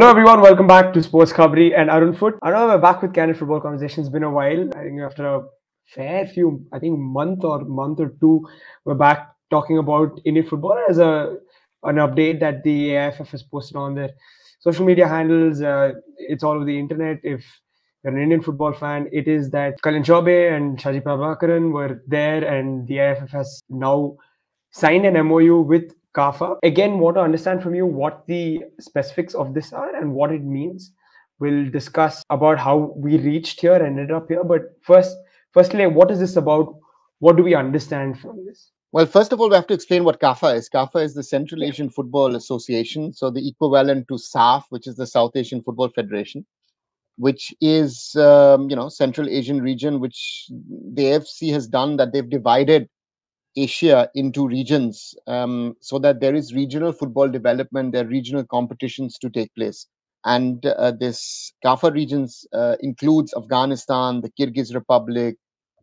Hello everyone, welcome back to SportsKhabri and Arunfoot. I know we're back with Candid Football Conversations. It's been a while. I think after a fair few, month or two, we're back talking about Indian football as an update that the AIFF has posted on their social media handles. It's all over the internet. If you're an Indian football fan, it is that Kalyan Chaubey and Shaji Prabhakaran were there, and the AIFF has now signed an MoU with CAFA. Again, want to understand from you what the specifics of this are and what it means. We'll discuss about how we reached here and ended up here. But firstly, what is this about? What do we understand from this? Well, first of all, we have to explain what CAFA is. CAFA is the Central Asian Football Association, so the equivalent to SAF, which is the South Asian Football Federation, which is Central Asian region, which the AFC has done, that they've divided Asia into regions, so that there is regional football development, there are regional competitions to take place. And this CAFA regions includes Afghanistan, the Kyrgyz Republic,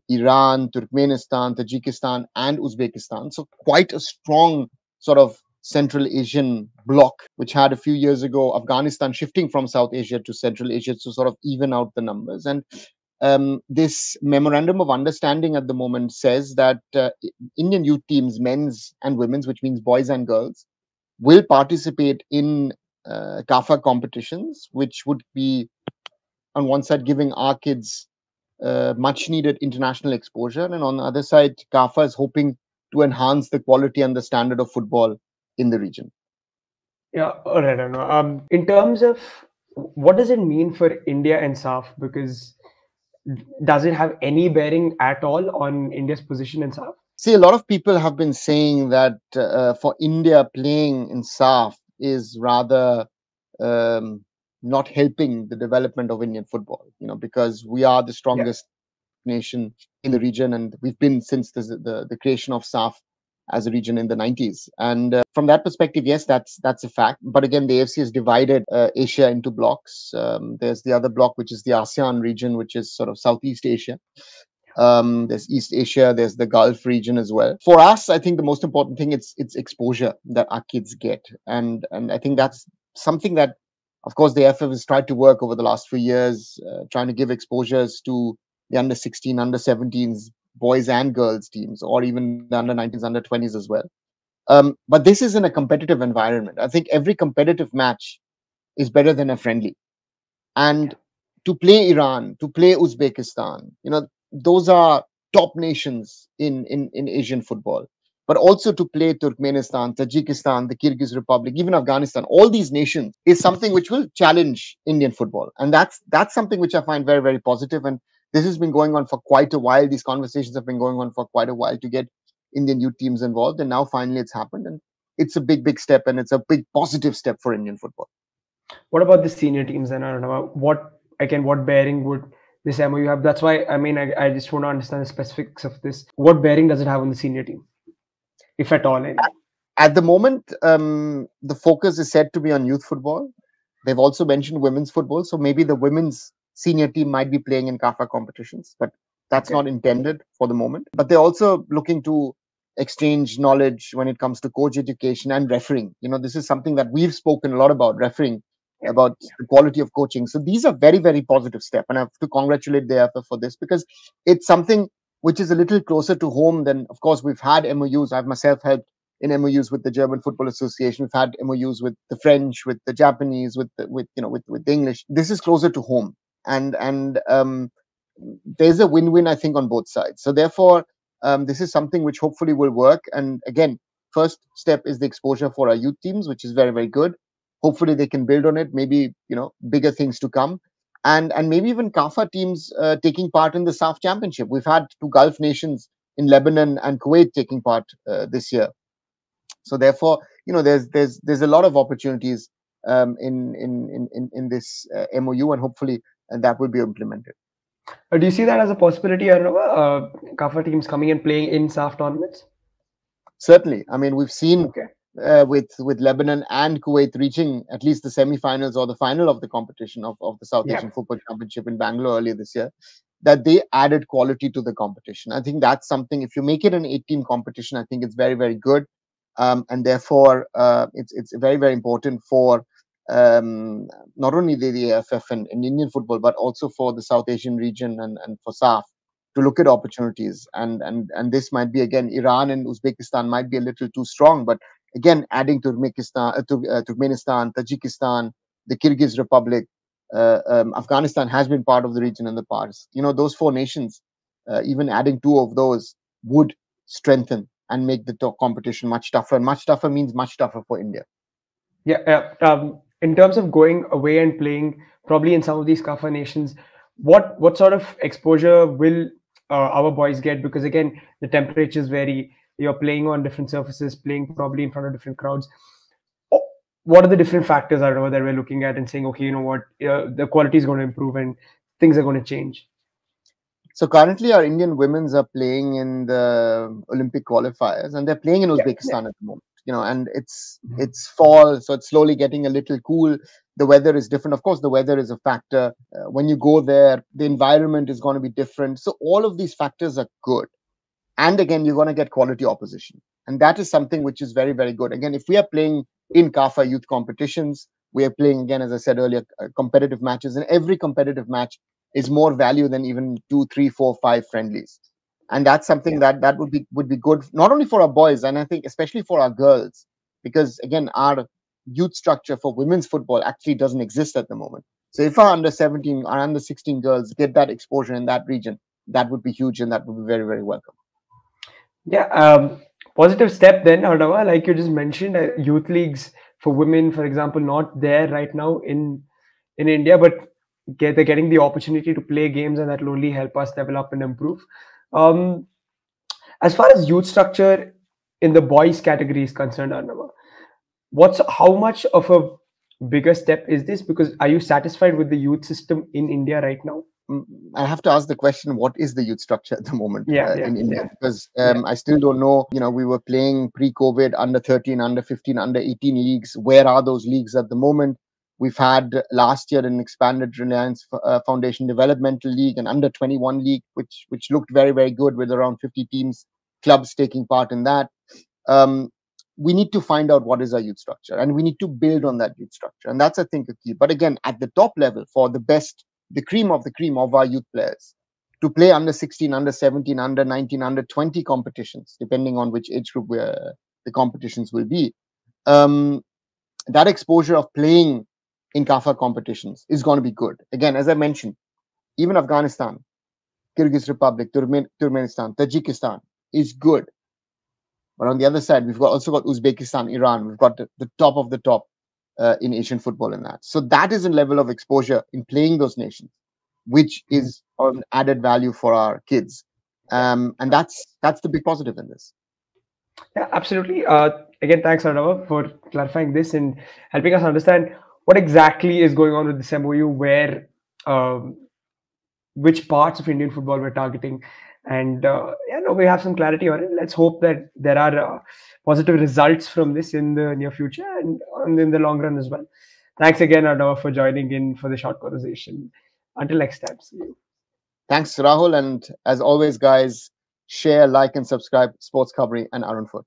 Iran, Turkmenistan, Tajikistan, and Uzbekistan. So quite a strong sort of Central Asian bloc, which had a few years ago Afghanistan shifting from South Asia to Central Asia to sort of even out the numbers. And this Memorandum of Understanding at the moment says that Indian youth teams, men's and women's, which means boys and girls, will participate in CAFA competitions, which would be on one side giving our kids much needed international exposure, and on the other side, CAFA is hoping to enhance the quality and the standard of football in the region. Yeah, all right. I know. In terms of what does it mean for India and SAF? Because does it have any bearing at all on India's position in SAF? See, a lot of people have been saying that for India, playing in SAF is rather not helping the development of Indian football, because we are the strongest nation in the region, and we've been since the creation of SAF as a region in the 90s. And from that perspective, yes, that's a fact. But again, the AFC has divided Asia into blocks. There's the other block, which is the ASEAN region, which is sort of Southeast Asia. There's East Asia, there's the Gulf region as well. For us, I think the most important thing it's exposure that our kids get, and I think that's something that, of course, the AIFF has tried to work over the last few years, trying to give exposures to the under 16, under 17s, boys and girls teams, or even the under 19s, under 20s as well. But this is in a competitive environment. I think every competitive match is better than a friendly. And to play Iran, to play Uzbekistan, those are top nations in Asian football. But also to play Turkmenistan, Tajikistan, the Kyrgyz Republic, even Afghanistan, all these nations is something which will challenge Indian football. And that's something which I find very, very positive. And this has been going on for quite a while. These conversations have been going on for quite a while to get Indian youth teams involved. And now finally it's happened. And it's a big, big step. And it's a big positive step for Indian football. What about the senior teams then? I don't know. What bearing would this MoU have? That's why, I just want to understand the specifics of this. What bearing does it have on the senior team, if at all? At the moment, the focus is said to be on youth football. They've also mentioned women's football. So maybe the women's senior team might be playing in CAFA competitions, but that's not intended for the moment. But they're also looking to exchange knowledge when it comes to coach education and refereeing. This is something that we've spoken a lot about, refereeing, about the quality of coaching. So these are very, very positive step. And I have to congratulate the AIFF for this, because it's something which is a little closer to home than, of course, we've had MOUs. I've myself helped in MOUs with the German Football Association. We've had MOUs with the French, with the Japanese, with the English. This is closer to home. And there's a win-win, I think, on both sides. So therefore, this is something which hopefully will work. And again, first step is the exposure for our youth teams, which is very, very good. Hopefully they can build on it. Maybe, bigger things to come. And maybe even CAFA teams taking part in the SAF Championship. We've had two Gulf nations in Lebanon and Kuwait taking part this year. So therefore, there's a lot of opportunities in this MOU, and hopefully that will be implemented. Do you see that as a possibility, Arunava? CAFA teams coming and playing in SAF tournaments? Certainly. I mean, we've seen with Lebanon and Kuwait reaching at least the semi-finals or the final of the competition of the South Asian Football Championship in Bangalore earlier this year, that they added quality to the competition. I think that's something, if you make it an 8-team competition, I think it's very, very good. And therefore, it's very, very important for not only the AIFF and Indian football, but also for the South Asian region and for SAF to look at opportunities. And this might be, again, Iran and Uzbekistan might be a little too strong, but again, adding Turkmenistan, Tajikistan, the Kyrgyz Republic, Afghanistan has been part of the region in the past. Those four nations, even adding two of those would strengthen and make the competition much tougher. And much tougher means much tougher for India. Yeah. In terms of going away and playing, probably in some of these CAFA nations, what sort of exposure will our boys get? Because again, the temperatures vary. You're playing on different surfaces, playing probably in front of different crowds. O- What are the different factors that we're looking at and saying, okay, you know what, the quality is going to improve and things are going to change? So currently, our Indian women's are playing in the Olympic qualifiers, and they're playing in Yeah, yeah. Uzbekistan at the moment. And it's fall, so it's slowly getting a little cool. The weather is different. Of course, the weather is a factor. When you go there, the environment is going to be different. So all of these factors are good. And again, you're going to get quality opposition, and that is something which is very, very good. Again, if we are playing in CAFA youth competitions, we are playing, again, as I said earlier, competitive matches, and every competitive match is more value than even 2, 3, 4, 5 friendlies. And that's something that would be good, not only for our boys, and I think especially for our girls, because again, our youth structure for women's football actually doesn't exist at the moment. So if our under 17 or under 16 girls get that exposure in that region, that would be huge, and that would be very, very welcome. Yeah, positive step then, Arunava, like you just mentioned, youth leagues for women, for example, not there right now in India, but they're getting the opportunity to play games, and that will only help us develop and improve. Um, as far as youth structure in the boys category is concerned, Arunava, how much of a bigger step is this? Because are you satisfied with the youth system in India right now? mm, I have to ask the question: what is the youth structure at the moment Yeah, yeah, in India? yeah, Because yeah. I still don't know. We were playing pre-COVID under 13, under 15, under 18 leagues. Where are those leagues at the moment? We've had last year an expanded Reliance Foundation Developmental League, and under 21 league, which looked very, very good, with around 50 teams, clubs taking part in that. um, we need to find out what is our youth structure, and we need to build on that youth structure, and that's, I think, a key. But again, at the top level, for the cream of our youth players, to play under 16, under 17, under 19, under 20 competitions, depending on which age group the competitions will be. um, that exposure of playing in CAFA competitions is going to be good. Again, as I mentioned, even Afghanistan, Kyrgyz Republic, Turkmenistan, Tajikistan is good. But on the other side, we've also got Uzbekistan, Iran. We've got the top of the top in Asian football in that. So that is a level of exposure in playing those nations, which is an added value for our kids. And that's the big positive in this. Yeah, absolutely. Again, thanks, Arnava, for clarifying this and helping us understand what exactly is going on with this MOU, um, which parts of Indian football we're targeting. And yeah, no, we have some clarity on it. Let's hope that there are positive results from this in the near future and in the long run as well. Thanks again, Arnava, for joining in for the short conversation. Until next time, see you. Thanks, Rahul. And as always, guys, share, like, and subscribe SportsKhabri and Arunfoot.